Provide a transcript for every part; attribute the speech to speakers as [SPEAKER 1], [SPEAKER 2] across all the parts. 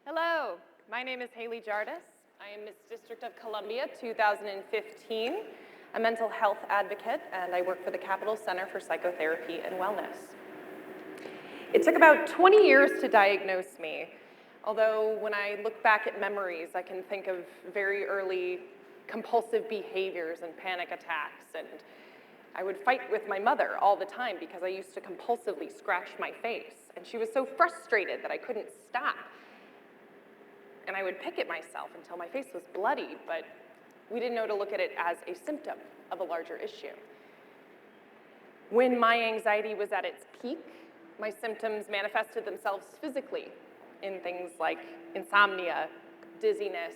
[SPEAKER 1] Hello, my name is Haely Jardas. I am Miss District of Columbia 2015, a mental health advocate, and I work for the Capital Center for Psychotherapy and Wellness. It took about 20 years to diagnose me, although when I look back at memories, I can think of very early compulsive behaviors and panic attacks, and I would fight with my mother all the time because I used to compulsively scratch my face, and she was so frustrated that I couldn't stop. And I would pick at myself until my face was bloody, but we didn't know to look at it as a symptom of a larger issue. When my anxiety was at its peak, my symptoms manifested themselves physically in things like insomnia, dizziness,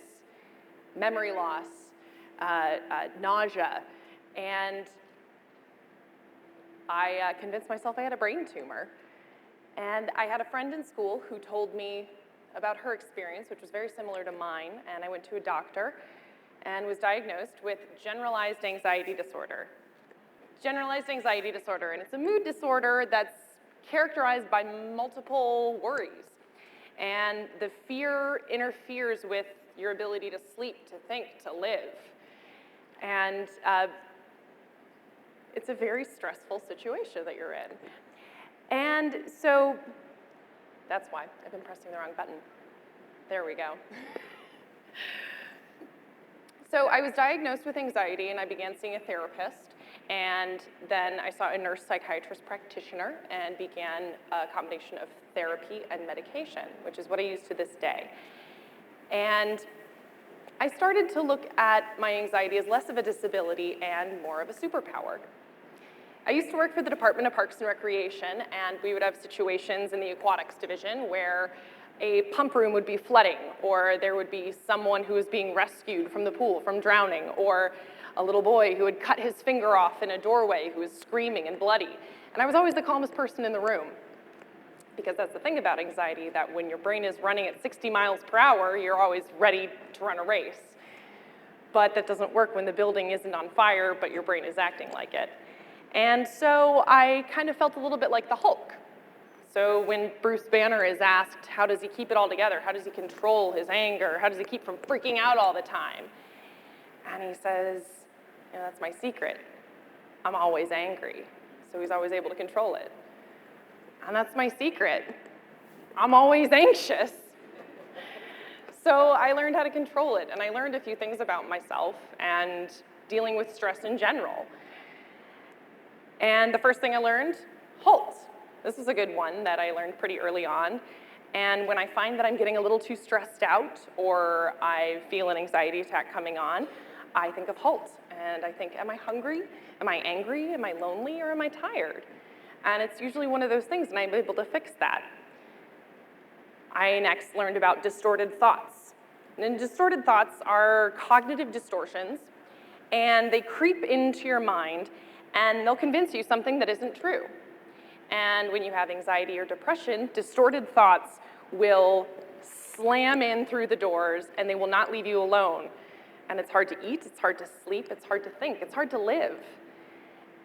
[SPEAKER 1] memory loss, nausea, and I convinced myself I had a brain tumor. And I had a friend in school who told me about her experience, which was very similar to mine, and I went to a doctor and was diagnosed with generalized anxiety disorder. Generalized anxiety disorder, and it's a mood disorder that's characterized by multiple worries. And the fear interferes with your ability to sleep, to think, to live. And it's a very stressful situation that you're in. And so that's why I've been pressing the wrong button. There we go. So I was diagnosed with anxiety and I began seeing a therapist, and then I saw a nurse psychiatrist practitioner and began a combination of therapy and medication, which is what I use to this day. And I started to look at my anxiety as less of a disability and more of a superpower. I used to work for the Department of Parks and Recreation, and we would have situations in the aquatics division where a pump room would be flooding, or there would be someone who was being rescued from the pool from drowning, or a little boy who had cut his finger off in a doorway who was screaming and bloody. And I was always the calmest person in the room, because that's the thing about anxiety, that when your brain is running at 60 miles per hour, you're always ready to run a race. But that doesn't work when the building isn't on fire, but your brain is acting like it. And so I kind of felt a little bit like the Hulk. So when Bruce Banner is asked, how does he keep it all together? How does he control his anger? How does he keep from freaking out all the time? And he says, that's my secret. I'm always angry. So he's always able to control it. And that's my secret. I'm always anxious. So I learned how to control it, and I learned a few things about myself and dealing with stress in general. And the first thing I learned, halt. This is a good one that I learned pretty early on. And when I find that I'm getting a little too stressed out or I feel an anxiety attack coming on, I think of halt. And I think, am I hungry? Am I angry? Am I lonely? Or am I tired? And it's usually one of those things, and I'm able to fix that. I next learned about distorted thoughts. And distorted thoughts are cognitive distortions, and they creep into your mind, and they'll convince you something that isn't true. And when you have anxiety or depression, distorted thoughts will slam in through the doors, and they will not leave you alone. And it's hard to eat, it's hard to sleep, it's hard to think, it's hard to live.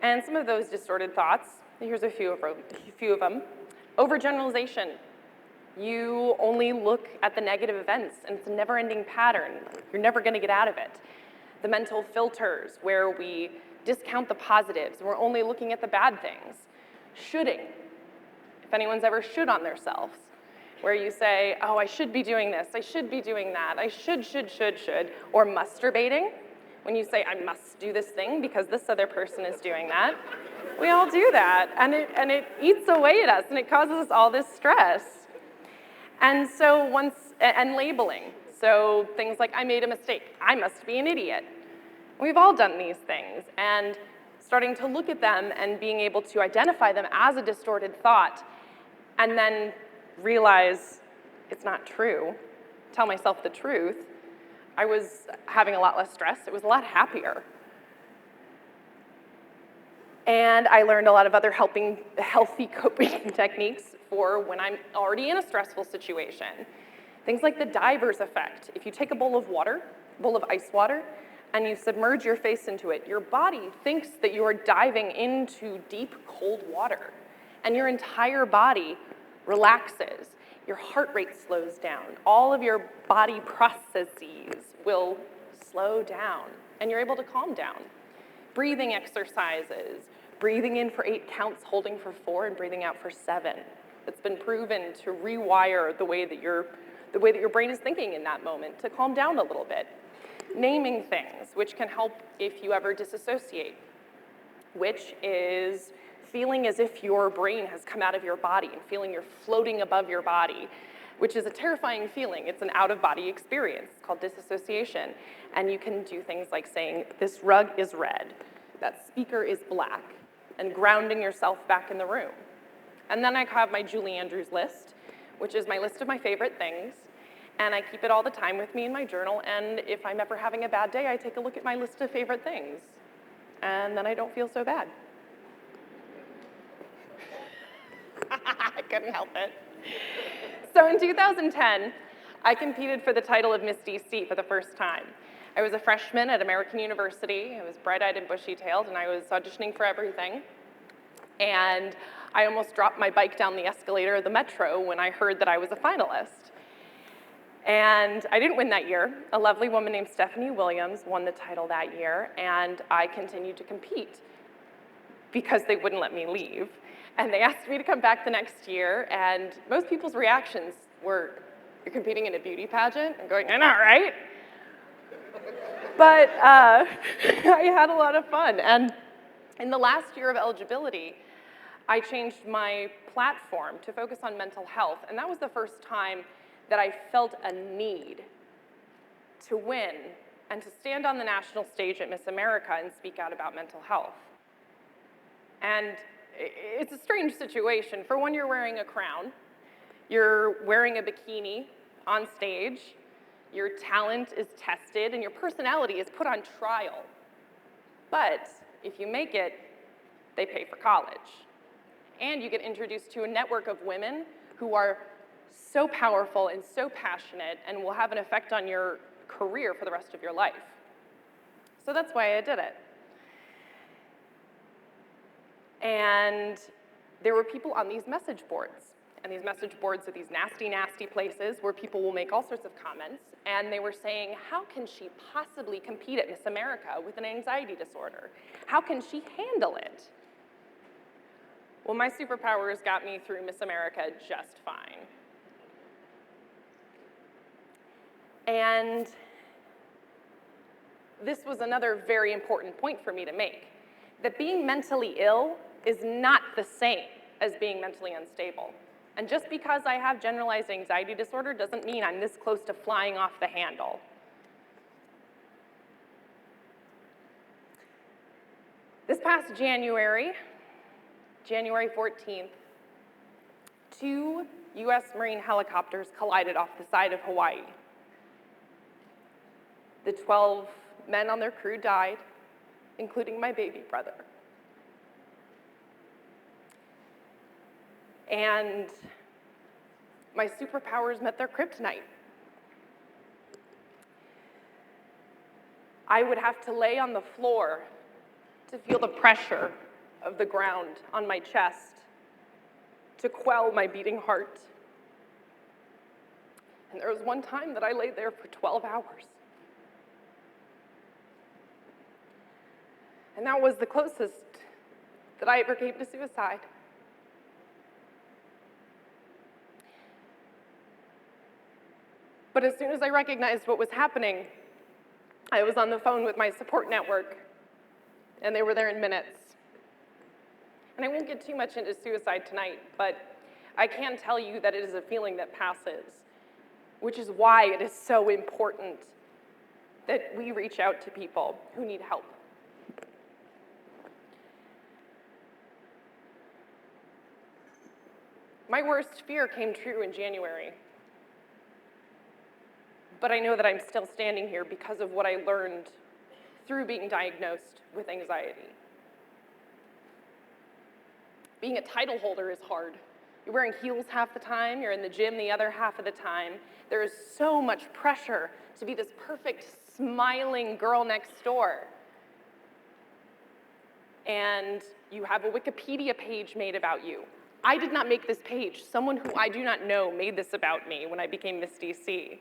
[SPEAKER 1] And some of those distorted thoughts, here's a few of them. Overgeneralization. You only look at the negative events, and it's a never-ending pattern. You're never going to get out of it. The mental filters, where we discount the positives. We're only looking at the bad things. Shoulding. If anyone's ever should on themselves, where you say, oh, I should be doing this, I should be doing that, I should. Or masturbating, when you say, I must do this thing because this other person is doing that. We all do that, and it eats away at us, and it causes us all this stress. And so and labeling. So things like, I made a mistake, I must be an idiot. We've all done these things, and starting to look at them and being able to identify them as a distorted thought, and then realize it's not true, tell myself the truth, I was having a lot less stress. It was a lot happier. And I learned a lot of other healthy coping techniques for when I'm already in a stressful situation. Things like the diver's effect. If you take a bowl of ice water, and you submerge your face into it, your body thinks that you are diving into deep, cold water, and your entire body relaxes. your heart rate slows down. All of your body processes will slow down, and you're able to calm down. Breathing exercises, breathing in for 8 counts, holding for 4, and breathing out for 7. It's been proven to rewire the way that your brain is thinking in that moment, to calm down a little bit. Naming things, which can help if you ever disassociate, which is feeling as if your brain has come out of your body and feeling you're floating above your body, which is a terrifying feeling. It's an out-of-body experience. It's called disassociation. And you can do things like saying, this rug is red, that speaker is black, and grounding yourself back in the room. And then I have my Julie Andrews list, which is my list of my favorite things. And I keep it all the time with me in my journal. And if I'm ever having a bad day, I take a look at my list of favorite things. And then I don't feel so bad. I couldn't help it. So in 2010, I competed for the title of Miss DC for the first time. I was a freshman at American University. I was bright-eyed and bushy-tailed, and I was auditioning for everything. And I almost dropped my bike down the escalator of the metro when I heard that I was a finalist. And I didn't win that year. A lovely woman named Stephanie Williams won the title that year, and I continued to compete because they wouldn't let me leave. And they asked me to come back the next year, and most people's reactions were, you're competing in a beauty pageant? I'm going, I know, right? But I had a lot of fun. And in the last year of eligibility, I changed my platform to focus on mental health, and that was the first time that I felt a need to win and to stand on the national stage at Miss America and speak out about mental health. And it's a strange situation. For one, you're wearing a crown, you're wearing a bikini on stage, your talent is tested, and your personality is put on trial. But if you make it, they pay for college. And you get introduced to a network of women who are so powerful and so passionate and will have an effect on your career for the rest of your life. So that's why I did it. And there were people on these message boards. And these message boards are these nasty, nasty places where people will make all sorts of comments. And they were saying, how can she possibly compete at Miss America with an anxiety disorder? How can she handle it? Well, my superpowers got me through Miss America just fine. And this was another very important point for me to make, that being mentally ill is not the same as being mentally unstable. And just because I have generalized anxiety disorder doesn't mean I'm this close to flying off the handle. This past January 14th, 2 US Marine helicopters collided off the side of Hawaii. The 12 men on their crew died, including my baby brother. And my superpowers met their kryptonite. I would have to lay on the floor to feel the pressure of the ground on my chest to quell my beating heart. And there was one time that I lay there for 12 hours. And that was the closest that I ever came to suicide. But as soon as I recognized what was happening, I was on the phone with my support network, and they were there in minutes. And I won't get too much into suicide tonight, but I can tell you that it is a feeling that passes, which is why it is so important that we reach out to people who need help. My worst fear came true in January. But I know that I'm still standing here because of what I learned through being diagnosed with anxiety. Being a title holder is hard. You're wearing heels half the time, you're in the gym the other half of the time. There is so much pressure to be this perfect, smiling girl next door. And you have a Wikipedia page made about you. I did not make this page. Someone who I do not know made this about me when I became Miss DC.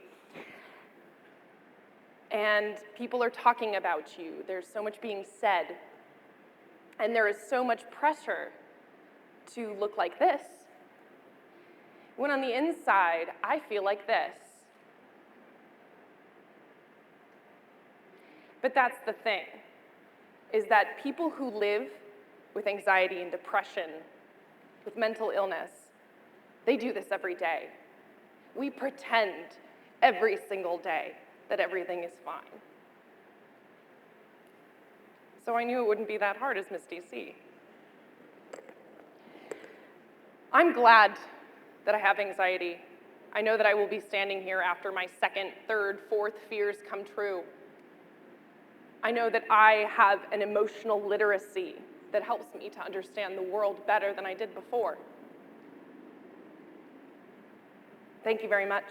[SPEAKER 1] And people are talking about you. There's so much being said. And there is so much pressure to look like this. When on the inside, I feel like this. But that's the thing, is that people who live with anxiety and depression, with mental illness, they do this every day. We pretend every single day that everything is fine. So I knew it wouldn't be that hard as Miss DC. I'm glad that I have anxiety. I know that I will be standing here after my second, third, fourth fears come true. I know that I have an emotional literacy that helps me to understand the world better than I did before. Thank you very much.